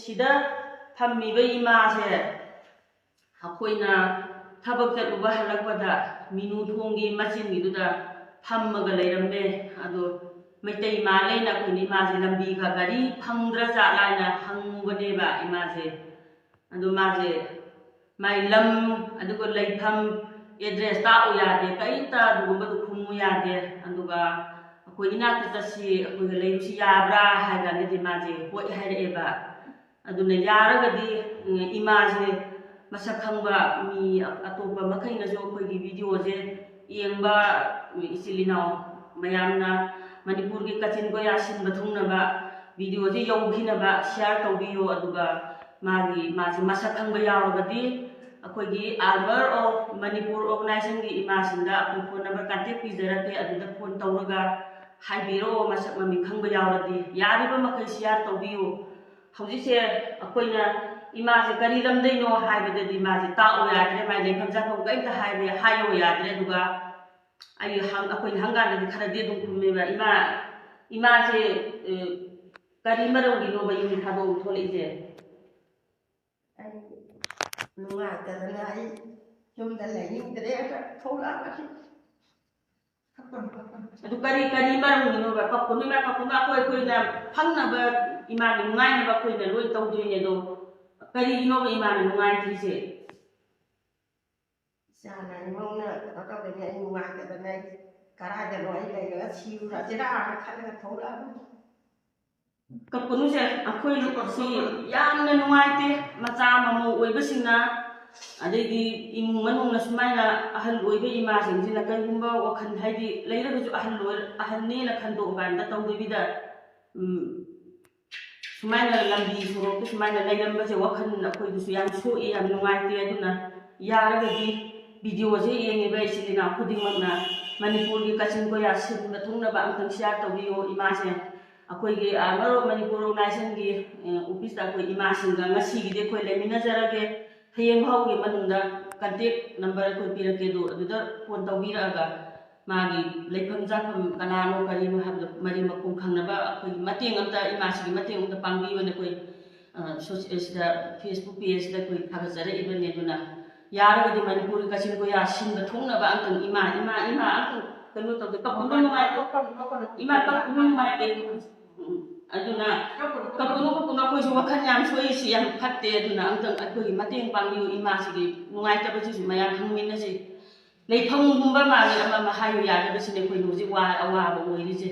sida ꯐꯝꯃꯤꯕ ꯏꯃꯥꯁꯦ ꯑꯩꯈꯣꯏꯅ ꯊꯕꯛ ꯆꯠꯂꯨꯕ ꯍꯜꯂꯛꯄꯗ ꯃꯤꯅꯨ ꯊꯣꯡꯒꯤ ꯃꯆꯤꯟꯒꯤꯗꯨꯗ ꯐꯝꯃꯒ ꯂꯩꯔꯝꯃꯦ ꯑꯗꯣ ꯃꯩꯇꯩ ꯃꯥꯜꯂꯦꯅ ꯑꯩꯈꯣꯏꯅ ꯏꯃꯥꯁꯦ ꯂꯝꯕꯤꯒ ꯒꯥꯔꯤ ꯐꯪꯗ꯭ꯔ ꯖꯥꯠꯂꯥꯅ ꯍꯪꯉꯨꯕꯅꯦꯕ ꯏꯃꯥꯁꯦ ꯑꯗꯣ ꯃꯥꯁꯦ ꯃꯥꯏ ꯂꯝ ꯑꯗꯨꯒ ꯂꯩꯐꯝ ꯑꯦꯗ꯭ꯔꯦꯁ ꯇꯥꯛꯎ ꯌꯥꯗꯦ ꯀꯔꯤꯝꯇ ꯑꯗꯨꯒꯨꯝꯕꯗꯨ ꯈꯨꯝꯃꯨ ꯌꯥꯗꯦ ꯑꯗꯨꯒ ꯑꯩꯈꯣꯏ ꯏꯅꯥꯛꯇ ꯆꯠꯁꯤ ꯑꯩꯈꯣꯏꯒ ꯂꯩꯕꯁꯤ ꯌꯥꯕ꯭ꯔꯥ ꯍꯥꯏ ꯀꯥꯟꯗꯗꯤ ꯃꯥꯁꯦ ꯍꯣꯏ ꯍꯥꯏꯔꯛꯑꯦꯕ ꯑꯗꯨꯅ ꯌꯥꯔꯒꯗꯤ ꯏꯃꯥꯁꯦ ꯃꯁꯛ ꯈꯪꯕ ꯃꯤ ꯑꯇꯣꯞꯄ ꯃꯈꯩꯅꯁꯨ ꯑꯩꯈꯣꯏꯒꯤ ꯚꯤꯗꯤꯑꯣꯁꯦ ꯌꯦꯡꯕ ꯏꯆꯤꯜ ꯏꯅꯥꯎ ꯃꯌꯥꯝꯅ ꯃꯅꯤꯄꯨꯔꯒꯤ ꯀꯥꯆꯤꯟ ꯀꯣꯏꯌꯥ ꯁꯤꯟꯕ ꯊꯨꯡꯅꯕ ꯚꯤꯗꯤꯑꯣꯁꯦ ꯌꯧꯈꯤꯅꯕ ꯁꯤꯌꯥꯔ ꯇꯧꯕꯤꯌꯣ ꯑꯗꯨꯒ ꯃꯥꯁꯦ ꯃꯁꯛ ꯈꯪꯕ ꯌꯥꯎꯔꯒꯗꯤ ꯑꯩꯈꯣꯏꯒꯤ ꯑꯥꯔꯃꯔ ꯑꯣꯐ ꯃꯅꯤꯄꯨꯔ ꯑꯣꯔꯒꯅꯥꯏꯖꯦꯁꯟꯒꯤ ꯏꯃꯥꯁꯤꯡꯗ ꯑꯩꯈꯣꯏ ꯐꯣꯟ ꯅꯝꯕꯔ ꯀꯟꯇꯦꯛ ꯄꯤꯖꯔꯛꯀꯦ ꯑꯗꯨꯗ ꯐꯣꯟ ꯇꯧꯔꯒ ꯍꯥꯏꯕꯤꯔꯛꯑꯣ ꯃꯁꯛ ꯃꯃꯤꯡ ꯈꯪꯕ ꯌꯥꯎꯔꯗꯤ ꯌꯥꯔꯤꯕ ꯃꯈꯩ ꯁꯤꯌꯥꯔ ꯇꯧꯕꯤꯌꯨ ꯍꯧꯖꯤꯛꯁꯦ ꯑꯩꯈꯣꯏꯅ ꯏꯃꯥꯁꯦ ꯀꯔꯤ ꯂꯝꯗꯩꯅꯣ ꯍꯥꯏꯕꯗꯗꯤ ꯃꯥꯁे ꯇꯥꯛꯎ ꯌꯥꯗ꯭ꯔꯦ ꯃꯥꯏ ꯂꯩꯐꯝ ꯆꯥꯐꯝ ꯀꯔꯤꯝꯇ ꯍꯥꯏꯌꯨ ꯌꯥꯗ꯭ꯔꯦ ꯑꯗꯨꯒ ꯑꯩꯈꯣꯏꯅ ꯍꯪꯀꯥꯟꯗꯗꯤ ꯈꯔꯗꯤ ꯑꯗꯨꯝ ꯈꯨꯝꯃꯦꯕ ꯏꯃꯥꯁꯦ ꯀꯔꯤ ꯃꯔꯝꯒꯤꯅꯣꯕ ꯌꯨꯝ ꯊꯥꯗꯣꯛꯑꯒ ꯊꯣꯛꯂꯛꯏꯁꯦ ꯑꯩ ꯅꯨꯡꯉꯥꯏꯇꯗꯅ ꯑꯩ ꯌꯨꯝꯗ ꯂꯩꯅꯤꯡꯗ꯭ꯔꯦꯅ ꯊꯣꯛꯂꯛꯑꯕꯅꯤ ꯑꯗꯨ ꯀꯔꯤ ꯃꯔꯝꯒꯤꯅꯣꯕ ꯀꯞꯀꯅꯨ ꯏꯃꯥ ꯀꯞꯀꯅꯨ ꯑꯩꯈꯣꯏꯅ ꯐꯪꯅꯕ ꯏꯃꯥꯒꯤ ꯅꯨꯡꯉꯥꯏꯅꯕ ꯑꯩꯈꯣꯏꯅ ꯂꯣꯏ ꯇꯧꯗꯣꯏꯅꯦ ꯑꯗꯣ ꯀꯔꯤꯒꯤꯅꯣꯕ ꯏꯃꯥꯅ ꯅꯨꯡꯉꯥꯏꯇ꯭ꯔꯤꯁꯦ ꯏꯆꯥꯅ ꯏꯃꯧꯅ ꯀꯩꯅꯣ ꯇꯧꯗꯣꯏꯅꯦ ꯑꯩ ꯅꯨꯡꯉꯥꯏꯇꯗꯅ ꯑꯩ ꯀꯗꯥꯏꯗꯅꯣ ꯑꯩ ꯂꯩꯔꯒ ꯁꯤꯔꯨꯔꯁꯤꯔꯥꯅ ꯈꯜꯂꯒ ꯊꯣꯛꯂꯛꯑꯕꯅꯤ ꯀꯞꯀꯅꯨꯁꯦ ꯑꯩꯈꯣꯏꯁꯤ ꯌꯥꯝꯅ ꯅꯨꯡꯉꯥꯏꯇꯦ ꯃꯆꯥ ꯃꯃꯧ ꯑꯣꯏꯕꯁꯤꯡꯅ ꯑꯗꯩꯗꯤ ꯏꯃꯨꯡ ꯃꯅꯨꯡꯅ ꯁꯨꯃꯥꯏꯅ ꯑꯍꯜ ꯑꯣꯏꯕ ꯏꯃꯥꯁꯤꯡꯁꯤꯅ ꯀꯔꯤꯒꯨꯝꯕ ꯋꯥꯈꯜ ꯍꯥꯏꯗꯤ ꯂꯩꯔꯒꯁꯨ ꯑꯍꯟꯅꯦꯅ ꯈꯟꯗꯣꯛꯑꯀꯥꯟꯗ ꯇꯧꯗꯕꯤꯗ ꯁꯨꯃꯥꯏꯅ ꯂꯝꯕꯤ ꯁꯣꯔꯣꯛꯇ ꯁꯨꯃꯥꯏꯅ ꯂꯩꯔꯝꯕꯁꯦ ꯋꯥꯈꯜ ꯑꯩꯈꯣꯏꯗꯁꯨ ꯌꯥꯝ ꯁꯣꯛꯏ ꯌꯥꯝ ꯅꯨꯡꯉꯥꯏꯇꯦ ꯑꯗꯨꯅ ꯌꯥꯔꯒꯗꯤ ꯚꯤꯗꯤꯑꯣꯁꯦ ꯌꯦꯡꯉꯤꯕ ꯏꯆꯤꯜ ꯏꯅꯥꯎ ꯈꯨꯗꯤꯡꯃꯛꯅ ꯃꯅꯤꯄꯨꯔꯒꯤ ꯀꯥꯆꯤꯟ ꯀꯣꯏꯌꯥ ꯁꯤꯟꯕ ꯊꯨꯡꯅꯕ ꯑꯝꯇꯪ ꯁꯤꯌꯥꯔ ꯇꯧꯕꯤꯌꯨ ꯏꯃꯥꯁꯦ ꯑꯩꯈꯣꯏꯒꯤ ꯃꯔꯨꯞ ꯃꯅꯤꯄꯨꯔ ꯑꯣꯔꯒꯅꯥꯏꯖꯦꯁꯟꯒꯤ ꯑꯣꯐꯤꯁꯇ ꯑꯩꯈꯣꯏ ꯏꯃꯥꯁꯤꯡꯒ ꯉꯁꯤꯒꯤꯗꯤ ꯑꯩꯈꯣꯏ ꯂꯩꯃꯤꯟꯅꯖꯔꯒꯦ ꯍꯌꯦꯡ ꯐꯥꯎꯒꯤ ꯃꯅꯨꯡꯗ ꯀꯟꯇꯦꯛ ꯅꯝꯕꯔ ꯑꯩꯈꯣꯏ ꯄꯤꯔꯛꯀꯦ ꯑꯗꯨꯗ ꯐꯣꯟ ꯇꯧꯕꯤꯔꯛꯑꯒ ꯃꯥꯒꯤ ꯂꯩꯐꯝ ꯆꯥꯐꯝ ꯀꯅꯥꯅꯣ ꯀꯔꯤꯅꯣ ꯍꯥꯏꯕꯗꯣ ꯃꯔꯤ ꯃꯈꯣꯡ ꯈꯪꯅꯕ ꯑꯩꯈꯣꯏꯒꯤ ꯃꯇꯦꯡ ꯑꯝꯇ ꯏꯃꯥꯁꯤꯒꯤ ꯃꯇꯦꯡ ꯑꯝꯇ ꯄꯥꯡꯕꯤꯌꯣꯅ ꯑꯩꯈꯣই ꯁꯤꯗ ꯐꯦꯁꯕꯨꯛ ꯄꯦꯖꯁꯤꯗ ꯑꯩꯈꯣꯏ ꯊꯥꯒꯠꯆꯔꯛꯏꯕꯅꯤ ꯑꯗꯨꯅ ꯌꯥꯔꯒꯗꯤ ꯃꯅꯤꯄꯨꯔꯒꯤ ꯀꯥꯆꯤꯟ ꯀꯣꯏꯌꯥ ꯁꯤꯟꯕ ꯊꯨꯡꯅꯕ ꯑꯝꯇꯪ ꯏꯃꯥ ꯑꯝꯇꯪ ꯀꯩꯅꯣ ꯇꯧꯗꯦ ꯀꯞꯄꯨꯅ ꯅꯨꯡꯉꯥꯏꯇꯦ ꯏꯃꯥ ꯀꯞꯄꯨꯅ ꯅꯨꯡꯉꯥꯏꯇꯦ ꯑꯗꯨꯅ ꯀꯞꯄꯨꯅ ꯑꯩꯈꯣꯏꯁꯨ ꯋꯥꯈꯜ ꯌꯥꯝ ꯁꯣꯏꯁꯤ ꯌꯥꯝ ꯐꯠꯇꯦ ꯑꯗꯨꯅ ꯑꯝꯇꯪ ꯑꯩꯈꯣꯏꯒꯤ ꯃꯇꯦꯡ ꯄꯥꯡꯕꯤꯌꯨ ꯏꯃꯥꯁꯤꯒꯤ ꯅꯨꯡꯉꯥꯏꯇꯕꯁꯤꯁꯨ ꯃꯌꯥꯝ ꯍꯪꯃꯤꯟꯅꯁꯤ ꯂꯩꯐꯝꯒꯨꯝꯕ ꯃꯥꯒꯤ ꯑꯃ ꯍꯥꯏꯌꯨ ꯌꯥꯗꯕꯁꯤꯅꯦ ꯑꯩꯈꯣꯏꯅ ꯍꯧꯖꯤꯛ ꯑꯋꯥꯕ ꯑꯣꯏꯔꯤꯁꯦ